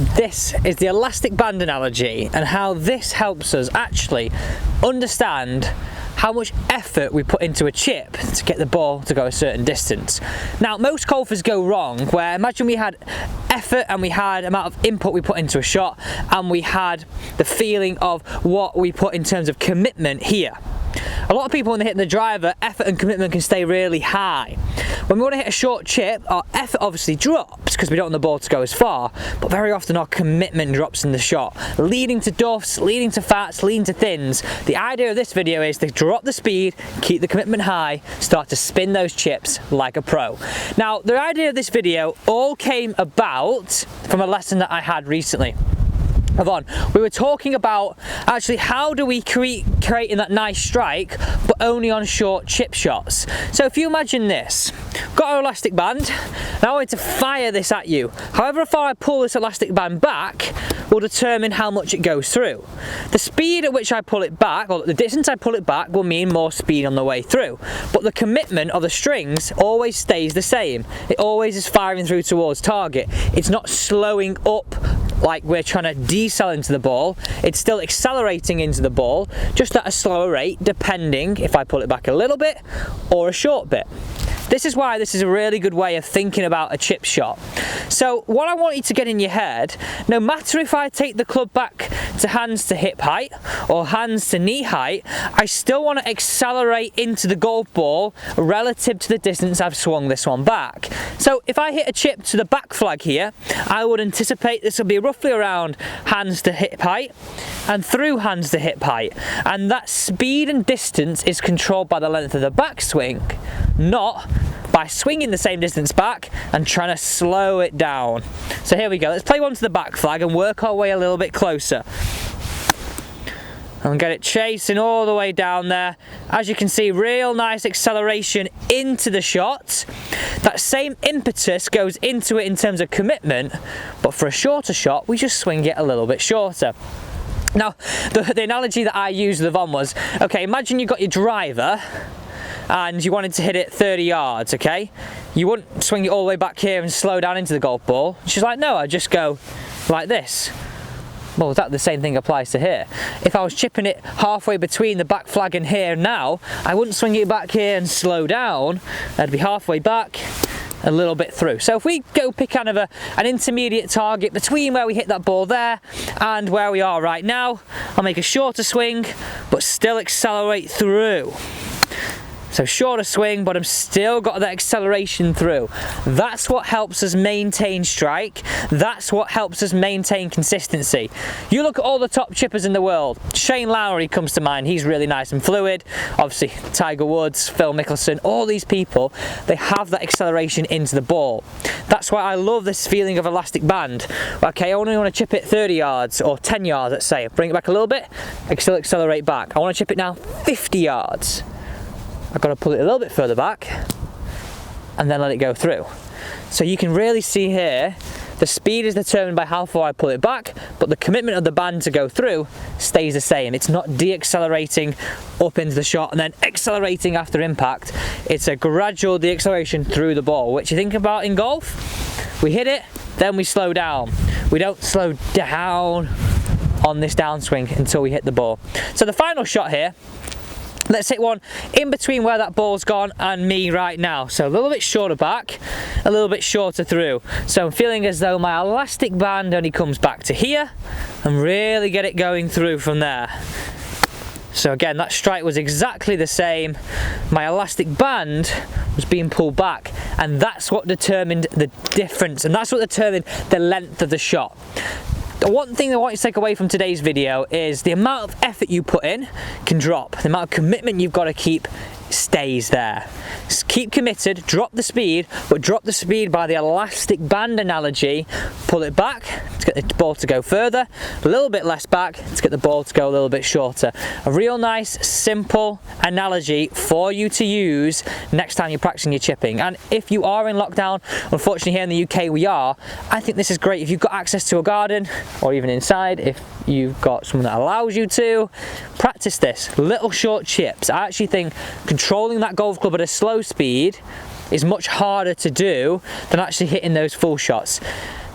This is the elastic band analogy and how this helps us actually understand how much effort we put into a chip to get the ball to go a certain distance. Now, most golfers go wrong where imagine we had effort and we had amount of input we put into a shot and we had the feeling of what we put in terms of commitment here. A lot of people when they hit the driver, effort and commitment can stay really high. When we want to hit a short chip, our effort obviously drops because we don't want the ball to go as far, but very often our commitment drops in the shot, leading to duffs, leading to fats, leading to thins. The idea of this video is to drop the speed, keep the commitment high, start to spin those chips like a pro. Now, the idea of this video all came about from a lesson that I had recently. We were talking about actually how do we creating that nice strike but only on short chip shots. So if you imagine this, got our elastic band, now I want to fire this at you. However far I pull this elastic band back will determine how much it goes through. The speed at which I pull it back, or the distance I pull it back, will mean more speed on the way through. But the commitment of the strings always stays the same. It always is firing through towards target. It's not slowing up like we're trying to decel into the ball. It's still accelerating into the ball, just at a slower rate, depending if I pull it back a little bit or a short bit. This is why this is a really good way of thinking about a chip shot. So what I want you to get in your head, no matter if I take the club back to hands to hip height or hands to knee height, I still want to accelerate into the golf ball relative to the distance I've swung this one back. So if I hit a chip to the back flag here, I would anticipate this will be roughly around hands to hip height and through hands to hip height. And that speed and distance is controlled by the length of the backswing, not by swinging the same distance back and trying to slow it down. So here we go, let's play one to the back flag and work our way a little bit closer. And get it chasing all the way down there. As you can see, real nice acceleration into the shot. That same impetus goes into it in terms of commitment, but for a shorter shot, we just swing it a little bit shorter. Now, the analogy that I used with Yvonne was, okay, imagine you got your driver and you wanted to hit it 30 yards, okay? You wouldn't swing it all the way back here and slow down into the golf ball. She's like, no, I just go like this. Well, the same thing applies to here. If I was chipping it halfway between the back flag and here now, I wouldn't swing it back here and slow down. I'd be halfway back, a little bit through. So if we go pick kind of an intermediate target between where we hit that ball there and where we are right now, I'll make a shorter swing, but still accelerate through. So shorter swing, but I'm still got that acceleration through. That's what helps us maintain strike. That's what helps us maintain consistency. You look at all the top chippers in the world. Shane Lowry comes to mind. He's really nice and fluid. Obviously, Tiger Woods, Phil Mickelson, all these people, they have that acceleration into the ball. That's why I love this feeling of elastic band. Okay, I only want to chip it 30 yards or 10 yards, let's say. Bring it back a little bit, I can still accelerate back. I want to chip it now 50 yards. I've got to pull it a little bit further back and then let it go through. So you can really see here, the speed is determined by how far I pull it back, but the commitment of the band to go through stays the same. It's not de-accelerating up into the shot and then accelerating after impact. It's a gradual de-acceleration through the ball, which you think about in golf, we hit it, then we slow down. We don't slow down on this downswing until we hit the ball. So the final shot here, let's hit one in between where that ball's gone and me right now. So a little bit shorter back, a little bit shorter through. So I'm feeling as though my elastic band only comes back to here and really get it going through from there. So again, that strike was exactly the same. My elastic band was being pulled back, and that's what determined the difference, and that's what determined the length of the shot. The one thing I want you to take away from today's video is the amount of effort you put in can drop. The amount of commitment you've got to keep stays there. Just keep committed, drop the speed, but drop the speed by the elastic band analogy. Pull it back to get the ball to go further, a little bit less back to get the ball to go a little bit shorter. A real nice, simple analogy for you to use next time you're practicing your chipping. And if you are in lockdown, unfortunately here in the UK we are, I think this is great if you've got access to a garden or even inside, if you've got someone that allows you to, practice this. Little short chips. I actually think controlling that golf club at a slow speed is much harder to do than actually hitting those full shots.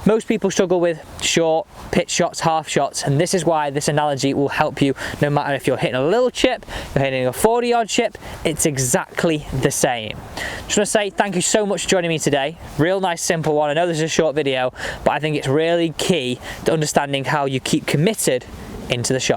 Most people struggle with short pitch shots, half shots, and this is why this analogy will help you no matter if you're hitting a little chip, you're hitting a 40-yard chip, it's exactly the same. Just want to say thank you so much for joining me today. Real nice simple one. I know this is a short video, but I think it's really key to understanding how you keep committed into the shot.